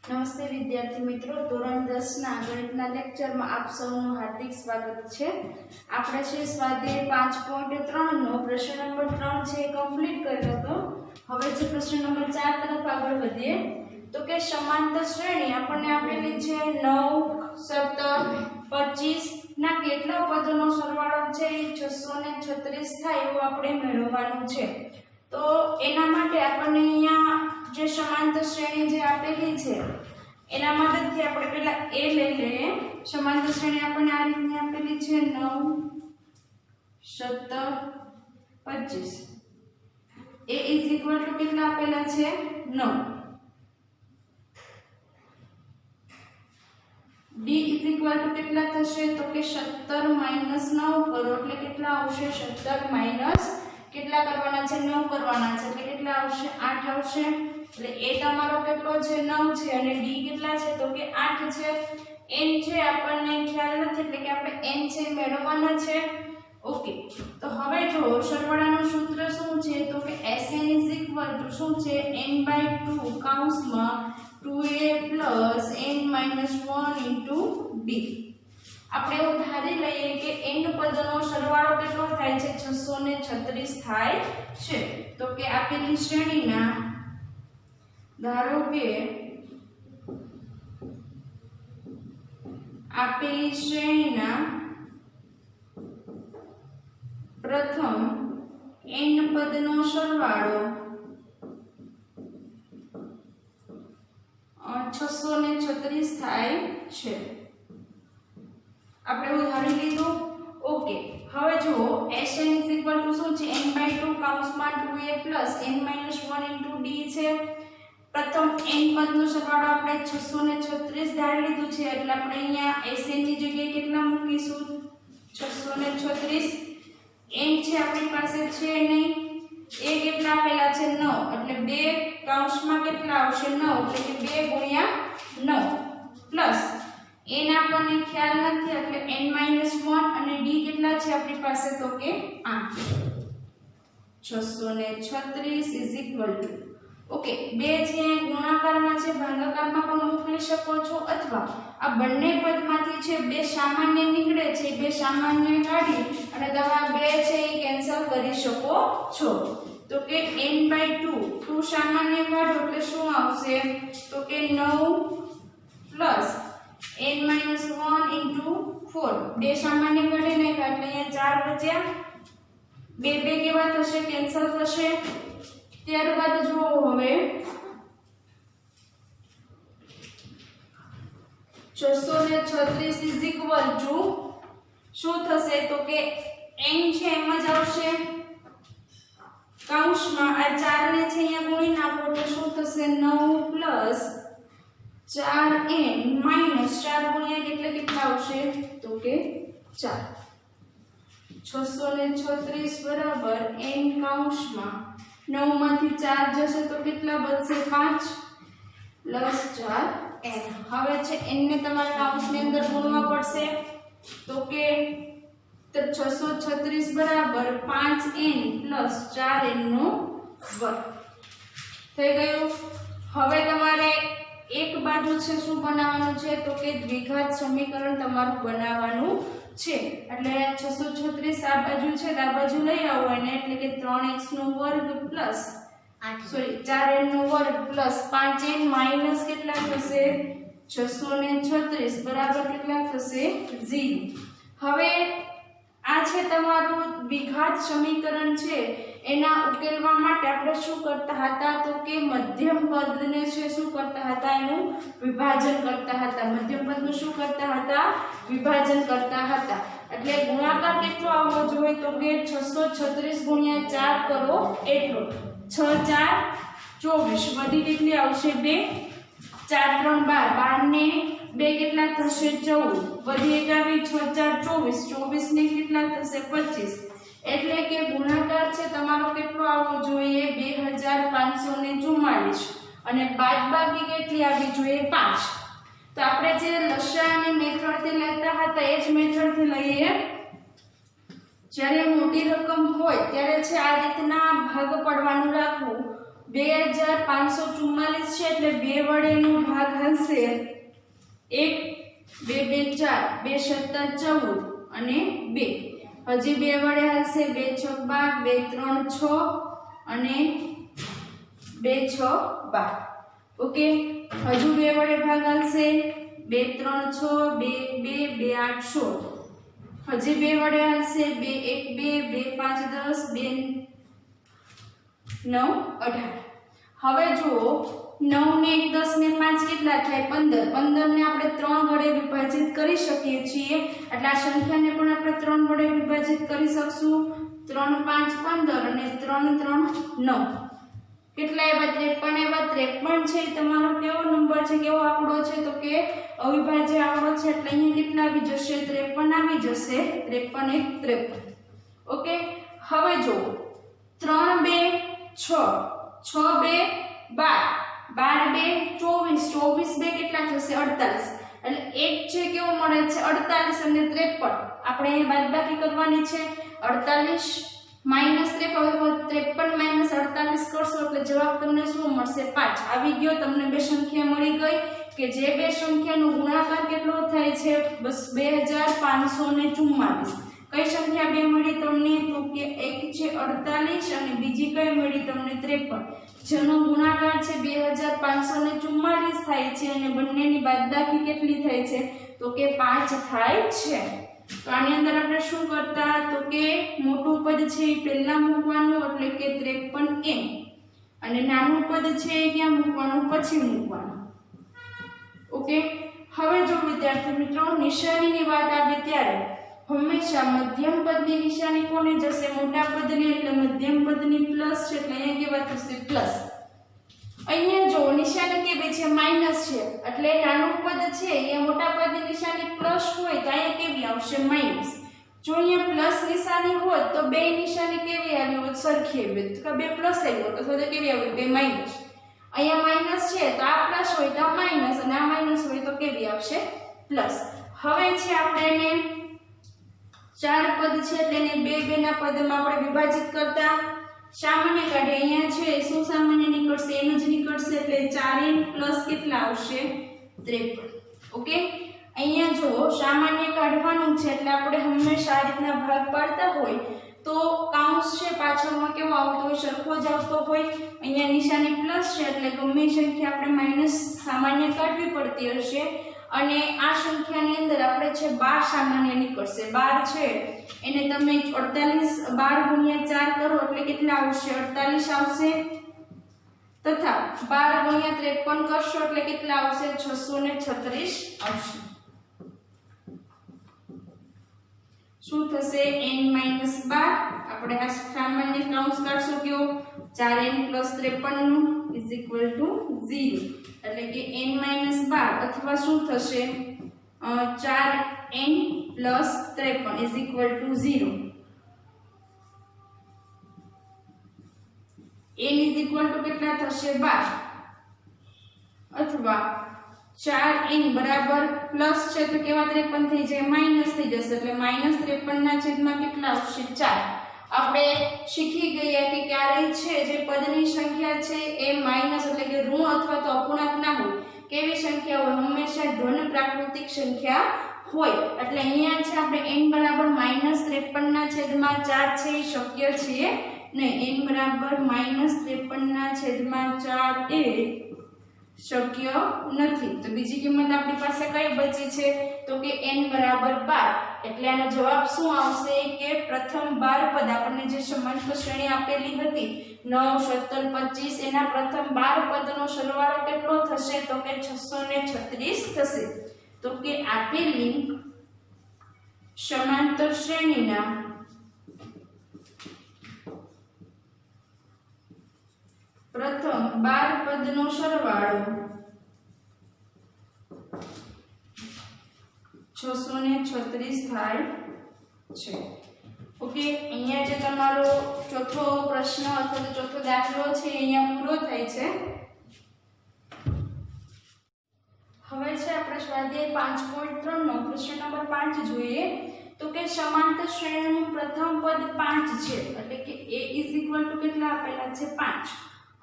નમસ્તે વિદ્યાર્થી મિત્રો, ધોરણ 10 ના ગણિતના લેક્ચરમાં આપ સૌનું હાર્દિક સ્વાગત છે। આપણે છે સ્વાધ્યાય 5.3 નો પ્રશ્ન નંબર 3 છે કમ્પ્લીટ કર્યો હતો। હવે છે પ્રશ્ન નંબર 4 તરફ આગળ વધીએ તો કે સમાંતર શ્રેણી આપણને આપેલી છે 9, 17, 25 ના કેટલા પદોનો સરવાળો છે એ 636 થાય એવું આપણે મેળવવાનું છે। તો એના માટે આપણને અહીંયા જે સમાંતર શ્રેણી જે આપેલી છે એના મદદથી આપણે પહેલા એ લઈ લઈએ। સમાંતર શ્રેણી આપણને આ રીતની આપેલી છે 9, 17, 25 a ઇઝ ઇક્વલ ટુ કેટલા આપેલા છે 9, d ઇઝ ઇક્વલ ટુ કેટલા થશે તો કે 17 માઈનસ 9 કરો એટલે કેટલા આવશે 17 માઈનસ કેટલા કરવાના છે 9 કરવાના છે એટલે કેટલા આવશે 8 આવશે। એટલે a તમારો કેટલો છે 9 છે અને d કેટલા છે તો કે 8 છે। n છે આપણને ખ્યાલ નથી એટલે કે આપણે n છે મેળવવાના છે। ઓકે, તો હવે જો સરવાળાનું સૂત્ર શું છે તો કે Sn = શું છે n/2 કૌંસમાં 2a + n - 1 * d। આપણે એવું ધારી લઈએ કે n પદોનો સરવાળો કેટલો થાય છે 636 થાય છે। તો કે આપેલી શ્રેણીના ધારો કે આપેલી શ્રેણીના પ્રથમ n પદનો સરવાળો 636 થાય છે। આપણે ઉદાહરણ લીધું। ઓકે, હવે જુઓ Sn = શું છે n/2 કૌંસમાં 2a + n - 1 * d છે। પ્રથમ n પદનો સરવાળો આપણે 636 ધારી લીધું છે એટલે આપણે અહીંયા Sn ની જગ્યાએ કેટલા મૂકીશું 636। n છે આપણી પાસે છે નહીં, a કેટલા આપેલા છે 9 એટલે 2 કૌંસમાં કેટલા આવશે 9 એટલે કે 2 * 9 પ્લસ n આપણને ખ્યાલ નથી એટલે n - 1 અને d કેટલા છે આપણી પાસે તો કે 8। 636 = ઓકે, 2 છે ગુણાકારમાં છે ભાગાકારમાં પણ મોકલી શકો છો અથવા આ બંને પદમાંથી છે 2 સામાન્ય નીકળે છે 2 સામાન્ય કાઢી અને તમે આ 2 છે એ કેન્સલ કરી શકો છો। તો કે n/2 2 સામાન્ય કાઢો એટલે શું આવશે તો કે 9 + n - 1 * 4 2 સામાન્ય કાઢી નાખ્યા એટલે અહીંયા 4 બચ્યા। 2 2 કેવા થશે કેન્સલ થશે। ત્યારબાદ જુઓ હવે 636 = શું થશે તો કે n છે એમ જ આવશે કૌંસમાં આ 4 ને છે અહીંયા ગુણી નાખો તો શું થશે 9 + 4n - 4 ગુણ્યા કેટલા આવશે તો કે 4। 636 = n કૌંસમાં 9 માંથી 4 જશે તો કેટલા બચશે 5 + 4n। હવે છે n ને તમારે કૌંસની અંદર ગુણવા પડશે તો કે 636 = 5n + 4n² થઈ ગયું। હવે તમારે એક બાજુ છે શું બનાવવાનું છે તો કે દ્વિઘાત સમીકરણ તમારું બનાવવાનું છે। એટલે 636 આ બાજુ છે આ બાજુ લઈ આવો અને એટલે કે 3x² + 4n² + 5n માઈનસ કેટલા થશે 636 બરાબર કેટલા થશે 0। હવે આ છે તમારું દ્વિઘાત સમીકરણ છે એના ઉકેલવા માટે આપણે શું કરતા હતા તો કે મધ્યમ પદને છે શું કરતા હતા એનું વિભાજન કરતા હતા। મધ્યમ પદનું શું કરતા હતા વિભાજન કરતા હતા। એટલે ગુણાકાર કેટલો આવવો જોઈએ તો કે 636 × 4 કરો એટલો 6 × 4 = 24 વધી કેટલી આવશે 2 4 × 3 = 12 ને 2 કેટલા થશે 14 વધી 1 આવી 6 × 4 = 24 ને કેટલા થશે 25 એટલે કે ગુણાકાર છે તમારો કેટલો આવવો જોઈએ 2544 અને બાદબાકી કેટલી આવવી જોઈએ 5। તો આપણે જે લસાઅ અને મેથડથી લેતા હતા એ જ મેથડથી લઈએ। જ્યારે મોટી રકમ હોય ત્યારે છે આ રીતના ભાગ પાડવાનું રાખવું 2544 છે એટલે 2 વડે નો ભાગ હશે 1 2 2 4 2 7 14 અને 2 હજી 2 વડે હશે 2 6 12 2 3 6 અને 2 6 12 ઓકે હજુ 2 વડે ભાગ હશે 2 3 6 2 2 2 8 16 હજી 2 વડે હશે 2 1 2 2 5 10 2 9 18 હવે જુઓ 9 ને 1 10 ને 5 કેટલા થાય 15 15 ને આપણે 3 વડે વિભાજિત કરી શકીએ છીએ એટલે આ સંખ્યાને પણ આપણે 3 વડે વિભાજિત કરી શકશું 3 5 15 અને 3 3 9 કેટલા આવ્યા 53 છે તમારો કેવો નંબર છે કેવો આંકડો છે તો કે અવિભાજ્ય આંકડો છે એટલે અહીંયા કેટલા આવી જશે 53 આવી જશે 53 1 53 ઓકે હવે જો 3 2 6 6 2 12 12 2 24 24 2 કેટલા થશે 48 એટલે એક છે કેવો મળે છે 48 અને 53 આપણે અહીં બાદબાકી કરવાની છે 48 માઈનસ 53 માઈનસ 48 કરશો એટલે જવાબ તમને શું મળશે 5 આવી ગયો તમને બે સંખ્યા મળી ગઈ કે જે બે સંખ્યાનો ગુણાકાર કેટલો થાય છે બસ 2544 કઈ સંખ્યા બે મળી તમને તો કે એક છે 48 અને બીજી કઈ મળી તમને 53 જેનો ગુણાકાર છે 2544 થાય છે અને બંનેની બાદબાકી કેટલી થાય છે તો કે 5 થાય છે તો આની અંદર આપણે શું કરતા તો કે મોટું પદ છે એ પહેલા મૂકવાનું એટલે કે 53 n અને નાનું પદ છે એ ક્યાં મૂકવાનું પછી મૂકવાનું ઓકે હવે જો વિદ્યાર્થી મિત્રો નિશાનીની વાત આવે ત્યારે હંમેશા મધ્યમ પદની નિશાની કોને જશે મોટા પદની એટલે મધ્યમ પદની પ્લસ છે એટલે અહીંયા કેવા થશે પ્લસ અહીંયા જો નિશાની કેવી છે માઈનસ છે એટલે નાનું પદ છે એ મોટા પદની નિશાની પ્લસ હોય તો અહીંયા કેવી આવશે માઈનસ જો અહીંયા પ્લસ નિશાની હોય તો બે નિશાની કેવી આવી હોય સરખી આવી તો બે પ્લસ આવી હોય તો કેવી આવી બે માઈનસ અહીંયા માઈનસ છે તો આ પ્લસ હોય તો માઈનસ અને આ માઈનસ હોય તો કેવી આવશે પ્લસ હવે છે આપણે એને ચાર પદ છે એટલે એને બે બે ના પદમાં આપણે વિભાજિત કરતા સામાન્ય કાઢે અહીંયા છે શું સામાન્ય નીકળશે એનું જ નીકળશે એટલે 4n પ્લસ કેટલા આવશે 53 ઓકે અહીંયા જો સામાન્ય કાઢવાનું છે એટલે આપણે હંમેશા આ રીતના ભાગ પાડતા હોય તો કાઉન્સ છે પાછળમાં કેવો આવતો હોય સરખો જ આવતો હોય અહીંયા નિશાની પ્લસ છે એટલે ગમે સંખ્યા આપણે માઈનસ સામાન્ય કાઢવી પડતી હશે અને આ સંખ્યાની અંદર આપણે છે 12 સામાન્ય નીકળશે 12 છે એને તમે 48 12 ગુણ્યા 4 કરો એટલે કેટલા આવશે 48 આવશે તથા 12 ગુણ્યા 53 કરશો એટલે કેટલા આવશે 636 આવશે શું થશે n - 12 આપણે આ સામાન્ય કાઉન્સ કાઢશું કેવો 4n + 53 નું = 0 એટલે કે n - 12 અથવા શું થશે 4n + 53 = 0 n કેટલા થશે 12 અથવા 4n બરાબર પ્લસ છે તો કેવા 53 થઈ જાય માઈનસ થઈ જશે એટલે -53 ના છેદમાં કેટલા આવશે 4 આપણે શીખી ગયા કે ક્યારે છે જે પદની સંખ્યા છે એ માઈનસ એટલે કે ઋણ અથવા તો અપૂર્ણાંક ના હોય કેવી સંખ્યા હોય હંમેશા ધન પ્રાકૃતિક સંખ્યા હોય એટલે અહીંયા છે આપણે n બરાબર -53 ના છેદમાં 4 છે એ શક્ય છે નહીં n બરાબર -53 ના છેદમાં 4 એ શક્ય નથી તો બીજી કિંમત આપણી પાસે કઈ બચી છે તો કે n બરાબર 12 એટલે આનો જવાબ શું આવશે કે પ્રથમ 12 પદ આપણને જે સમાંતર શ્રેણી આપેલી હતી 9 17 25 એના પ્રથમ 12 પદનો સરવાળો કેટલો થશે તો કે 636 થશે તો કે આપેલી સમાંતર શ્રેણીના પ્રથમ 12 પદનો સરવાળો 636 થાય છે ઓકે અહીંયા જે તમારો ચોથો પ્રશ્ન અથવા તો ચોથો દાખલો છે અહીંયા પૂરો થાય છે હવે છે આપણે સ્વાધ્યાય 5.3 નો પ્રશ્ન નંબર 5 જોઈએ તો કે સમાંતર શ્રેણીનું પ્રથમ પદ 5 છે એટલે કે a = કેટલા આપેલા છે 5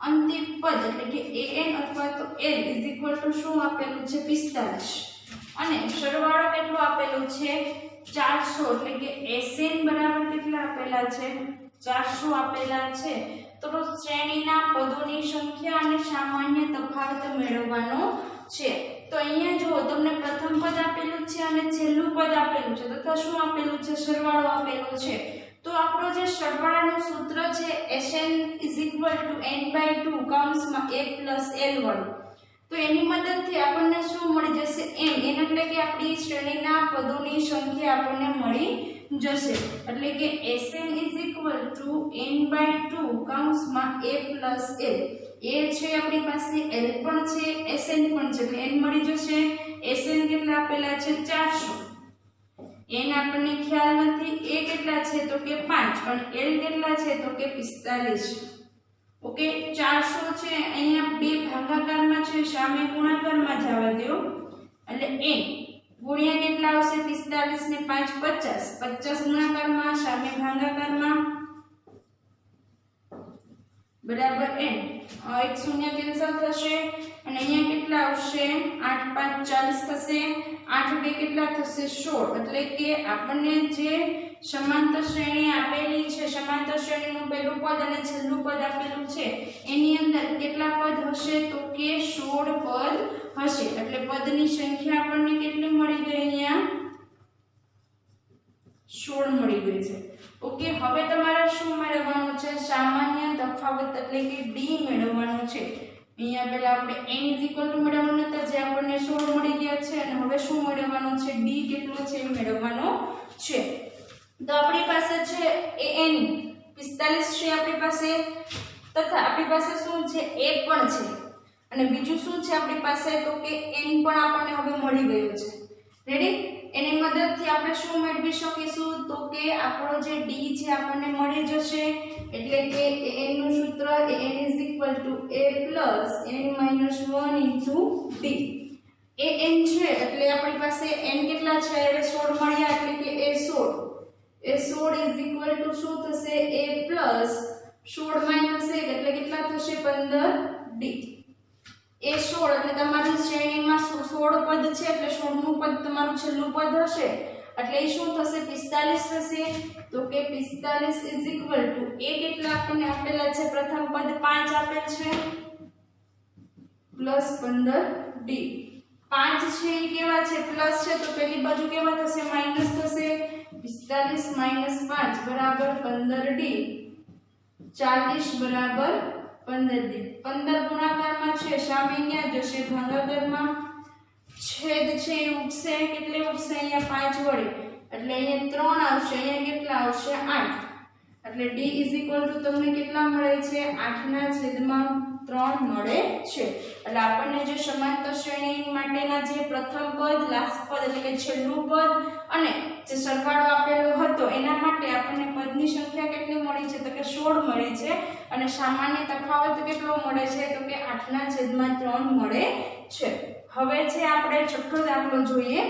અંતિમ પદ એટલે કે an અથવા તો l = શું આપેલું છે 45 અને સરવાળો કેટલો આપેલો છે 400 એટલે કે Sn બરાબર કેટલા આપેલા છે 400 આપેલા છે। તો શ્રેણીના પદોની સંખ્યા અને સામાન્ય તફાવત મેળવવાનો છે। તો અહીંયા જો તમને પ્રથમ પદ આપેલું છે અને છેલ્લું પદ આપેલું છે તથા શું આપેલું છે સરવાળો આપેલો છે। તો આપણો જે સરવાળાનું સૂત્ર છે Sn = n/2 કૌંસમાં a + l વાળું। તો એની મદદથી આપણને શું મળી જશે n એટલે કે આપણી શ્રેણીના પદોની સંખ્યા આપણને મળી જશે। એટલે કે Sn = n/2 કૌંસમાં a + l। a છે આપણી પાસે l પણ છે Sn પણ છે એટલે n મળી જશે। Sn કેટલા આપેલા છે 400 n આપણને ખ્યાલ નથી a કેટલા છે તો કે 5 અને l કેટલા છે તો કે 45। ઓકે 400 છે અહીંયા બે ભાગાકારમાં છે સામે ગુણાકારમાં જવા દો એટલે n ગુણ્યા કેટલા આવશે 45 ને 5 50 50 ગુણાકારમાં સામે ભાગાકારમાં બરાબર n એક શૂન્ય કેન્સલ થશે અને અહીંયા કેટલા આવશે 8 5 40 થશે 8 2 કેટલા થશે 16 એટલે કે આપણને જે સમાંતર શ્રેણી આપેલી છે સમાંતર શ્રેણીનું પહેલું પદ અને છેલ્લું પદ આપેલું છે એની અંદર કેટલા પદ હશે તો કે 16 પદ હશે। એટલે પદની સંખ્યા આપણને કેટલી મળી ગઈ અહીંયા 16 મળી ગઈ છે। ઓકે હવે તમારે શું મેળવવાનું છે સામાન્ય તફાવત એટલે કે d મેળવવાનો છે। અહીંયા પહેલા આપણે n = મેળવવાનું હતા જે આપણને 16 મળી ગયા છે અને હવે શું મેળવવાનું છે d કેટલો છે મેળવવાનો છે। તો આપણી પાસે છે an 45 છે આપણી પાસે તથા આપણી પાસે શું છે a પણ છે અને બીજું શું છે આપણી પાસે તો કે n પણ આપણને હવે મળી ગયો છે। રેડી એની મદદથી આપણે શું મેળવી શકીશું તો કે આપણો જે d છે આપણને મળી જશે। એટલે કે an નું સૂત્ર an = a + n - 1 * d an છે એટલે આપણી પાસે n કેટલા છે હવે 16 મળ્યા એટલે કે a 16 = શું થશે a + 16 - 1 એટલે કેટલા થશે 15d એ 16 એટલે તમારી શ્રેણીમાં 16 પદ છે એટલે 16મું પદ તમારું છેલ્લું પદ હશે એટલે એ શું થશે 45 થશે। તો કે 45 = a કેટલા આપણને આપેલા છે પ્રથમ પદ 5 આપેલ છે + 15d 5 છે એ કેવા છે પ્લસ છે તો પેલી બાજુ કેવા થશે માઈનસ થશે 45 - 5 = 15d 40 = 15d 15 ગુણાકારમાં છે સામે ક્યાં જશે ભાગાકારમાં છેદ છે એ ઉગશે કેટલે ઉગશે અહીંયા 5 વડે એટલે અહીંયા 3 આવશે અહીંયા કેટલા આવશે 8 એટલે d = તમને કેટલા મળે છે 8/3 મળે છે। એટલે આપણને જે સમાંતર શ્રેણી માટેના જે પ્રથમ પદ લાસ્ટ પદ એટલે કે છેલ્લું પદ અને જે સરવાળો આપેલો હતો એના માટે આપણને પદની સંખ્યા કેટલી મળી છે તો કે 16 મળી છે અને સામાન્ય તફાવત કેટલો મળે છે તો કે 8/3 મળે છે। હવે છે આપણે છઠ્ઠો દાખલો જોઈએ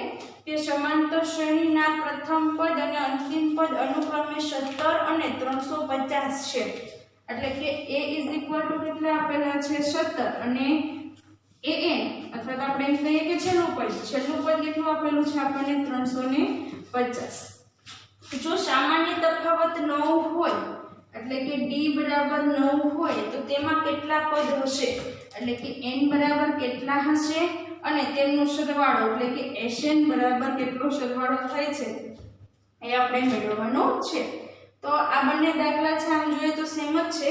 કે સમાંતર શ્રેણીના પ્રથમ પદ અને અંતિમ પદ અનુક્રમે 17 અને 350 છે। એટલે કે a = કેટલા આપેલા છે 17 અને an અથવા તો આપણે એમ કહીએ કે છેલ્લું પદ કેટલું આપેલું છે આપણને 350। જો સામાન્ય તફાવત 9 હોય એટલે કે d = 9 હોય તો તેમાં કેટલા પદ હશે એટલે કે n બરાબર કેટલા હશે અને તેમનો સરવાળો એટલે કે Sn બરાબર કેટલો સરવાળો થાય છે એ આપણે મેળવવાનો છે। તો આ બંને દાખલા છે આમ જોઈએ તો સેમ જ છે।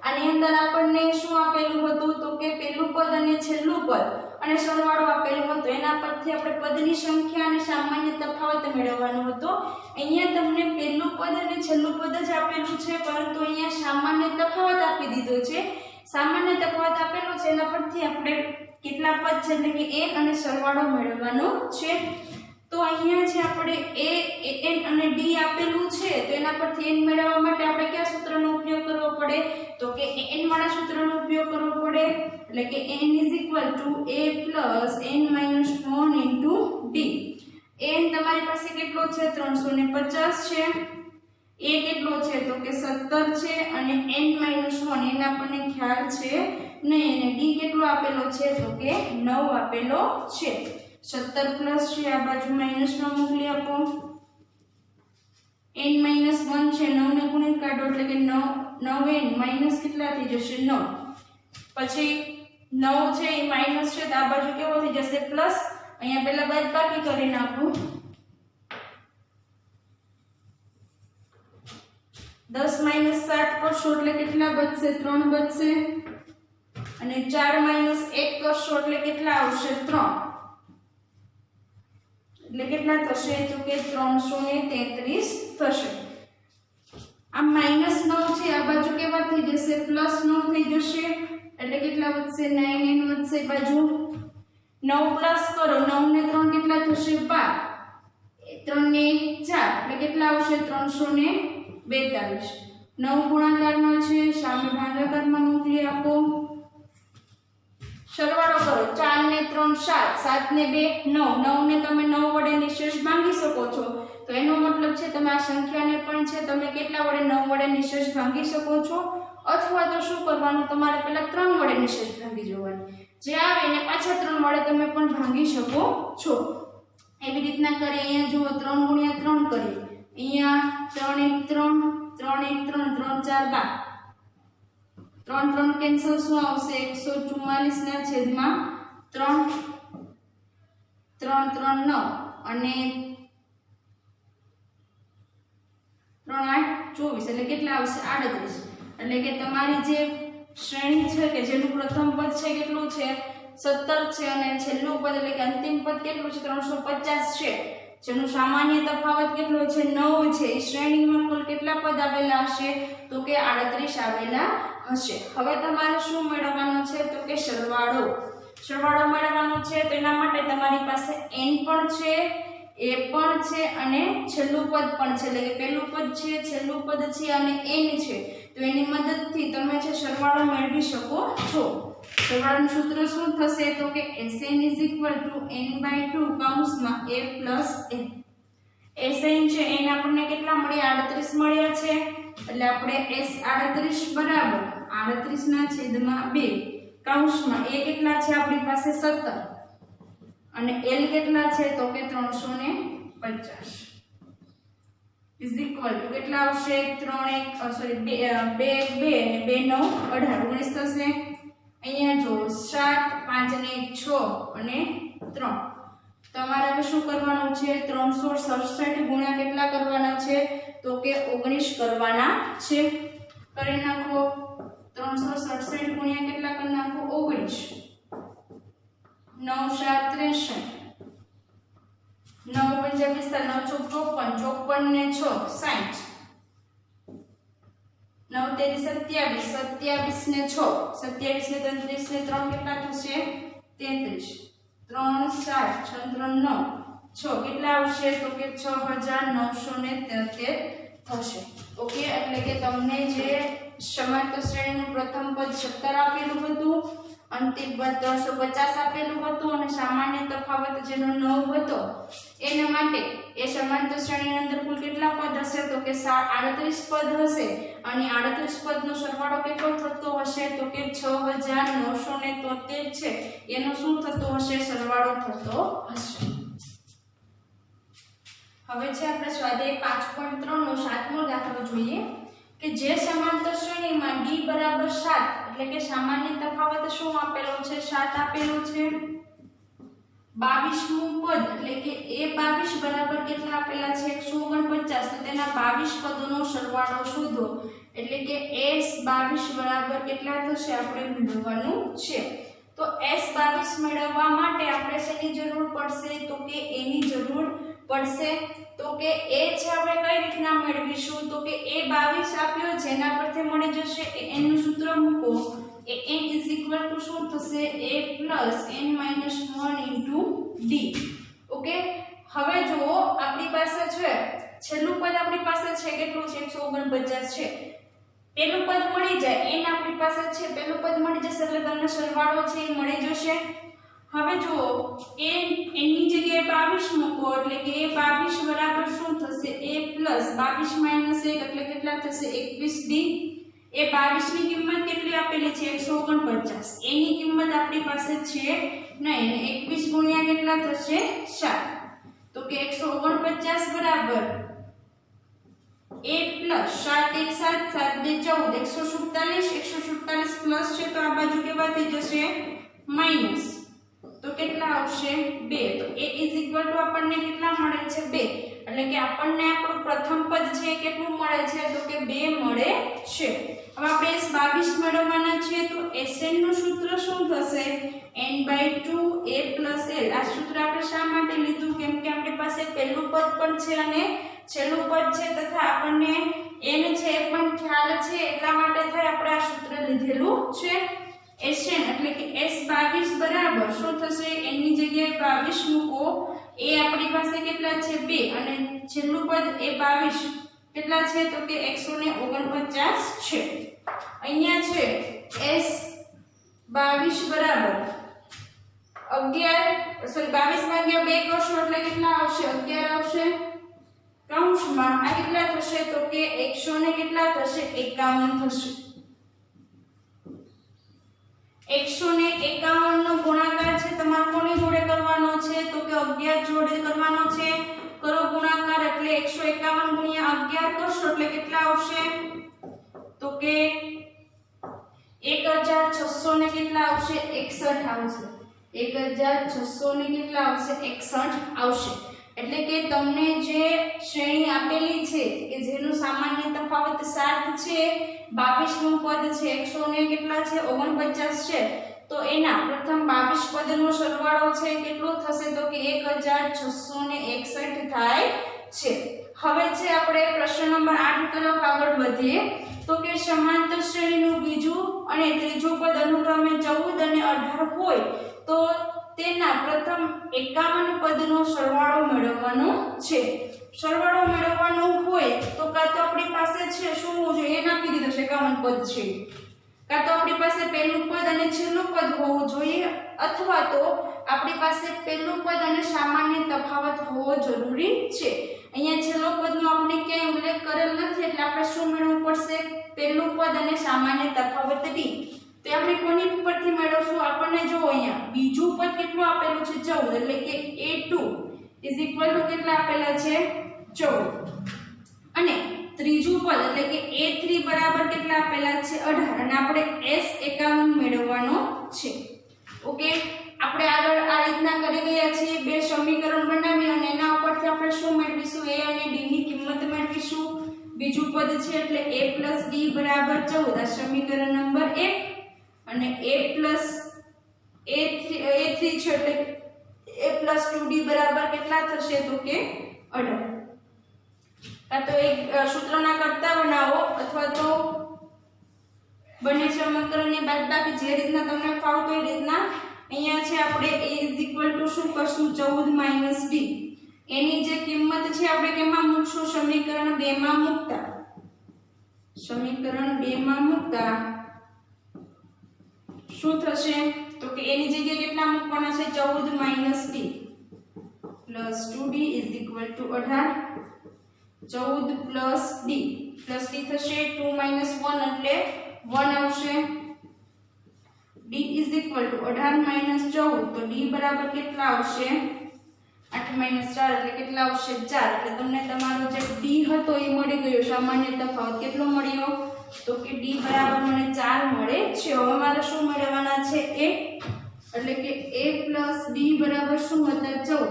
આની અંદર આપણને શું આપેલું હતું તો કે પહેલું પદ અને છેલ્લું પદ અને સરવાળો આપેલો હતો એના પરથી આપણે પદની સંખ્યા અને સામાન્ય તફાવત મેળવવાનો હતો। અહીંયા તમને પહેલું પદ અને છેલ્લું પદ જ આપેલું છે પરંતુ અહીંયા સામાન્ય તફાવત આપી દીધો છે। સામાન્ય તફાવત આપેલો છે એના પરથી આપણે કેટલા પદ છે એટલે કે n અને સરવાળો મેળવવાનો છે। તો અહીંયા જે આપણે a n અને d આપેલું છે તો એના પરથી n મેળવવા માટે આપણે કયા સૂત્રનો ઉપયોગ કરવો પડે તો કે n વાળા સૂત્રનો ઉપયોગ કરવો પડે એટલે કે n = a + n - 1 * d n તમારી પાસે કેટલો છે 350 છે એ કેટલો છે તો કે 17 છે અને n-1 એને આપણને ખ્યાલ છે નહીં, અને d કેટલો આપેલો છે તો કે 9 આપેલો છે. 17 પ્લસ છે આ બાજુ માઈનસમાં મોકલી આપો. n-1 છે 9 ને ગુણિત કાઢો એટલે કે 9n માઈનસ કેટલા થઈ જશે 9. પછી 9 છે એ માઈનસ છે તો આ બાજુ કેવો થઈ જશે પ્લસ. અહીંયા પહેલા બાદબાકી કરી નાખું. 10 માઈનસ 7 કરશો એટલે કેટલા બચશે 3 બચશે, અને 4 માઈનસ 1 કરશો એટલે કેટલા આવશે 3, એટલે કેટલા થશે તો કે 333 થશે. આ માઈનસ 9 છે આ બાજુ કેવા થઈ જશે પ્લસ 9 થઈ જશે, એટલે કેટલા વધશે 9n વધશે બાજુ. 9 પ્લસ કરો 9 ને 3 કેટલા થશે 12, 3 ને 4 એટલે કેટલા આવશે 342. 9 ગુણાકારમાં છે સામે ભાગાકારમાં મોકલી આપો. સરવાળો કરો 4 ને 3 7, 7 ને 2 9, 9 ને તમે 9 વડે નિશેષ ભાંગી શકો છો. તો એનો મતલબ છે તમે આ સંખ્યાને પણ છે તમે કેટલા વડે 9 વડે નિશેષ ભાંગી શકો છો, અથવા તો શું કરવાનું તમારે પહેલા 3 વડે નિશેષ ભાંગી જોવાની, જે આવે એને પાછા 3 વડે તમે પણ ભાંગી શકો છો. એવી રીતના કરી અહીંયા જુઓ 3 ગુણ્યા 3 કરી, અહીંયા 3 1 3 3 1 3 3 4 12, 3 3 કેન્સલ શું આવશે 144 ના છેદમાં 3, 3 3 9 અને 3 8 24 એટલે કેટલા આવશે 38. એટલે કે તમારી જે શ્રેણી છે કે જેનું પ્રથમ પદ છે કેટલું છે 17 છે અને છેલ્લું પદ એટલે કે અંતિમ પદ કેટલું છે 350 છે, જેનું સામાન્ય તફાવત કેટલો છે 9 છે. એ શ્રેણીમાં કુલ કેટલા પદ આવેલા હશે તો કે 38 આવેલા હશે. હવે તમારે શું મેળવવાનું છે તો કે સરવાળો મેળવવાનો છે. તો એના માટે તમારી પાસે n પણ છે, a પણ છે અને છેલ્લું પદ પણ છે, એટલે કે પહેલું પદ છે છેલ્લું પદ છે અને n છે. તો એની મદદથી તમે છે સરવાળો મેળવી શકો છો. સરવાળાનું સૂત્ર શું થશે તો કે Sn n/2 કૌંસમાં a પ્લસ n. Sn છે n આપણને કેટલા મળ્યા 38 મળ્યા છે, એટલે આપણે S 38 બરાબર 38 ના છેદમાં 2 કૌંસમાં a કેટલા છે આપણી પાસે 17 અને l કેટલા છે તો કે 350 ઇઝ ઇક્વલ ટુ કેટલા આવશે 2 2 અને 2 9 18 19 થશે. અહીંયા જો 7 5 ને 6 અને 3. તમારે હવે શું કરવાનું છે 367 ગુણ્યા કેટલા કરવાના છે તો કે 19 કરવાના છે. કરી નાખો 367 ગુણ્યા કેટલા કરી નાખો 19, 9 7 63, 9 5 45, 9 54 ને 6 60, 9 3 27, 27 ને 6 27 ને 33 ને 3 કેટલા થશે 33, 3 7 6 3 9 6 કેટલા આવશે તો કે 6973 થશે. ઓકે, એટલે કે તમને જે સમાંતર શ્રેણીનું પ્રથમ પદ 17 આપેલું હતું, અંતિમ પદ 350 આપેલું હતું અને સામાન્ય તફાવત જેનો 9 હતો, એના માટે એ સમાંતર શ્રેણીની અંદર કુલ કેટલા પદ હશે તો કે 38 પદ હશે અને 38 પદનો સરવાળો કેટલો થતો હશે તો કે 6973 છે, એનો શું થતો હશે સરવાળો થતો હશે. હવે છે આપણે સ્વાધ્યાય 5.3 નો 7મો દાખલો જોઈએ કે જે સમાંતર શ્રેણીમાં d બરાબર 7 એટલે કે સામાન્ય તફાવત શું આપેલો છે 7 આપેલો છે. 22મું પદ એટલે કે a 22 બરાબર કેટલા આપેલા છે 149, તો તેના 22 પદોનો સરવાળો શોધો. એટલે કે s 22 બરાબર કેટલા થશે આપણે મેળવવાનું છે. તો s 22 મેળવવા માટે આપણે શેની જરૂર પડશે તો કે a ની જરૂર પડશે. તો કે a છે આપણે કઈ રીતના મેળવીશું તો કે a 22 આપ્યો છે એના પરથી મળી જશે n નું સૂત્ર મૂકો, n ઇઝ ઇક્વલ ટુ શું થશે a plus n-1 * d. Okay, હવે જુઓ આપણી પાસે છે છેલ્લું પદ આપણી પાસે છે કેટલું છે 149 છે. પેલું પદ મળી જાય n આપણી પાસે છે, પેલું પદ મળી જશે એટલે તમને સરવાળો છે એ મળી જશે. હવે જુઓ n ની જગ્યાએ 22 મૂકો એટલે કે એ 22 બરાબર શું થશે a પ્લસ 22 માઈનસ 1 એટલે કેટલા થશે 21d। એ 22 ની કિંમત કેટલી આપેલી છે 149, એની કિંમત આપણી પાસે છે નહીં, 21 ગુણ્યા કેટલા થશે 7, તો કે 149 બરાબર a પ્લસ 7 1 7 7 2 14 147 પ્લસ છે તો આ બાજુ કેવા થઈ જશે માઈનસ, તો કેટલા આવશે 2, તો a આપણને કેટલા મળે છે 2, એટલે કે આપણને આપણું પ્રથમ પદ છે કેટલું મળે છે તો કે 2 મળે છે। હવે આપણે s22 મેળવવાના છે તો Sn નું સૂત્ર શું થશે n/2 a + l। આ સૂત્ર આપણે શા માટે લીધું કેમ કે આપણી પાસે પહેલું પદ પણ છે અને છેલ્લું પદ છે તથા આપણને n છે એ પણ ખ્યાલ છે એટલા માટે થઈ આપણે આ સૂત્ર લીધેલું છે। Sn એટલે કે s22 બરાબર શું થશે n ની જગ્યાએ 22 મૂકો, એ આપણી પાસે કેટલા છે 2 અને છેલ્લું પદ એ 22 કેટલા છે તો કે 149 છે। અહીંયા છે s22 બરાબર 11 સોરી 22 ભાગ્યા 2 કરશો એટલે કેટલા આવશે 11 આવશે, કૌંસમાં આ કેટલા થશે તો કે 100 ને કેટલા થશે 51 થશે। 151 નો ગુણાકાર છે તમારે કોની જોડે કરવાનો છે તો કે 11 જોડે કરવાનો છે, કરો ગુણાકાર એટલે 151 ગુણ્યા 11 કરશો એટલે કેટલા આવશે તો કે 1600 ને કેટલા આવશે 61 આવશે, 1600 ને કેટલા આવશે 61 આવશે। એટલે કે તમને જે શ્રેણી આપેલી છે કે જેનું સામાન્ય તફાવત 7 છે, 22 નું પદ છે 100 ને કેટલા છે 49 છે, તો એના પ્રથમ 22 પદનો સરવાળો છે કેટલો થશે તો કે 1661 થાય છે। હવે છે આપણે પ્રશ્ન નંબર 8 તરફ આગળ વધીએ તો કે સમાંતર શ્રેણીનું બીજું અને ત્રીજું પદ અનુક્રમે 14 અને 18 હોય તો તેના પ્રથમ 51 પદનો સરવાળો મેળવવાનો છે। સરવાળો મેળવવાનો હોય તો કાં તો આપણી પાસે છે શું હોવું જોઈએ એ નાખી દીધું છે 51 પદ છે, કાં તો આપણી પાસે પહેલું પદ અને છેલ્લું પદ હોવું જોઈએ અથવા તો આપણી પાસે પહેલું પદ અને સામાન્ય તફાવત હોવો જરૂરી છે। અહીંયા છેલ્લો પદનો આપણે ક્યાંય ઉલ્લેખ કરેલ નથી એટલે આપણે શું મેળવવું પડશે પહેલું પદ અને સામાન્ય તફાવત d। તે આપણે કોની ઉપરથી મેળવશું આપણને જો અહીંયા બીજું પદ કેટલું આપેલું છે 14 એટલે કે a2 = કેટલા આપેલા છે 14 અને ત્રીજું પદ એટલે કે a3 બરાબર કેટલા આપેલા છે 18 અને આપણે s51 મેળવવાનો છે। ઓકે, આપણે આગળ આ રીતના કરી ગયા છીએ, બે સમીકરણ બનાવી અને એના ઉપરથી આપણે શું મેળવીશું a અને d ની કિંમત મેળવીશું। બીજું પદ છે એટલે a + d બરાબર 14 આ સમીકરણ નંબર 1 અને a + a3 છે એટલે a + 2d બરાબર કેટલા થશે તો કે 18। કાં તો એક સૂત્રના કરતા બનાવો અથવા તો બંને સમીકરણની બાદબાકી જે રીતના તમને ફાવતો એ રીતના અહીંયા છે આપણે a = શું કરશું 14 - d, એની જે કિંમત છે આપણે કેમાં મૂકશું સમીકરણ 2 માં મૂકતા, સમીકરણ 2 માં મૂકતા શું થશે તો કે એની જગ્યાએ કેટલા મૂકવાના છે 14 - d + 2d = 18, 14 + d થશે 2 - 1 એટલે 1 આવશે, d = 18 - 14 તો d બરાબર કેટલા આવશે 8 - 4 એટલે કેટલા આવશે 4, એટલે તમને તમારો જે d હતો એ મળી ગયો, સામાન્ય તફાવત કેટલો મળ્યો તો કે d બરાબર મને 4 મળે છે। હવે મારે શું મેળવવાના છે a, એટલે કે a + d બરાબર શું હતા 14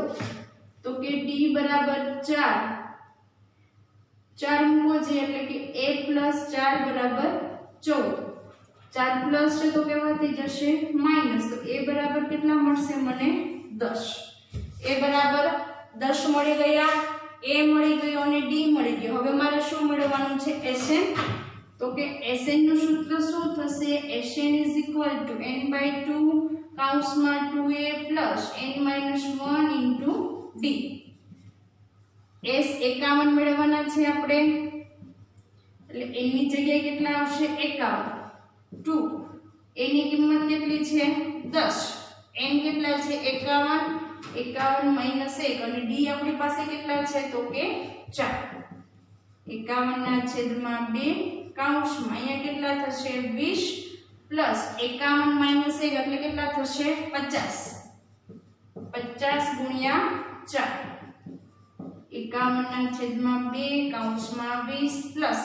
તો કે d બરાબર 4 મૂકો છે એટલે કે a + 4 બરાબર 14, 4 પ્લસ છે તો કેવા થઈ જશે માઈનસ, તો a બરાબર કેટલા મળશે મને 10, a બરાબર 10 મળી ગયા, a મળી ગયો અને d મળી ગયો। હવે મારે શું મેળવવાનું છે Sn, તો કે Sn નું સૂત્ર શું થશે Sn = n/2 કૌંસમાં 2a + n - 1 * d। s51 મેળવવાના છે આપણે એટલે n ની જગ્યાએ કેટલા આવશે 51, 2 a ની કિંમત કેટલી છે 10, n કેટલા છે 51 51 માઈનસ 1 અને ડી આપણી પાસે કેટલા છે તો કે 4 51 ના છેદમાં 2 કૌંસમાં અહીંયા કેટલા થશે 20 પ્લસ 51 માઈનસ 1 એટલે કેટલા થશે 50 50 ગુણ્યા 4 51 ના છેદમાં 2 કૌંસમાં 20 પ્લસ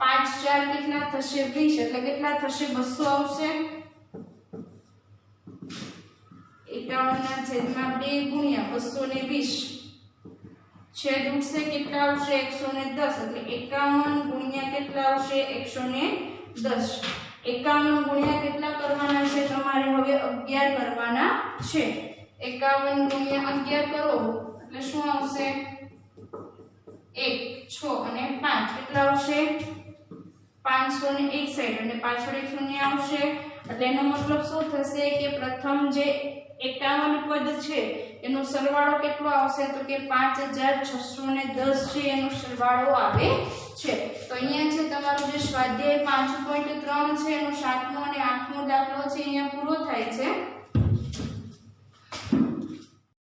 5 4 કેટલા થશે 20 એટલે કેટલા થશે 200 આવશે 51 ના છેદમાં 2 ગુણ્યા 220 છેદ ઉડશે કેટલા આવશે 110 એટલે 51 ગુણ્યા કેટલા આવશે 110 51 ગુણ્યા કેટલા કરવાના છે તમારે હવે 11 કરવાના છે 51 ગુણ્યા 11 કરો એટલે શું આવશે 1 6 અને 5 કેટલા આવશે 561 અને પાછળ એક શૂન્ય આવશે એટલે એનો મતલબ શું થશે કે પ્રથમ જે 51 પદ છે એનો સરવાળો કેટલો આવશે તો કે 5610 છે એનો સરવાળો આવે છે તો અહીંયા છે તમારું જે સ્વાધ્યાય 5.3 છે એનો 7મો અને 8મો દાખલો છે અહીંયા પૂરો થાય છે।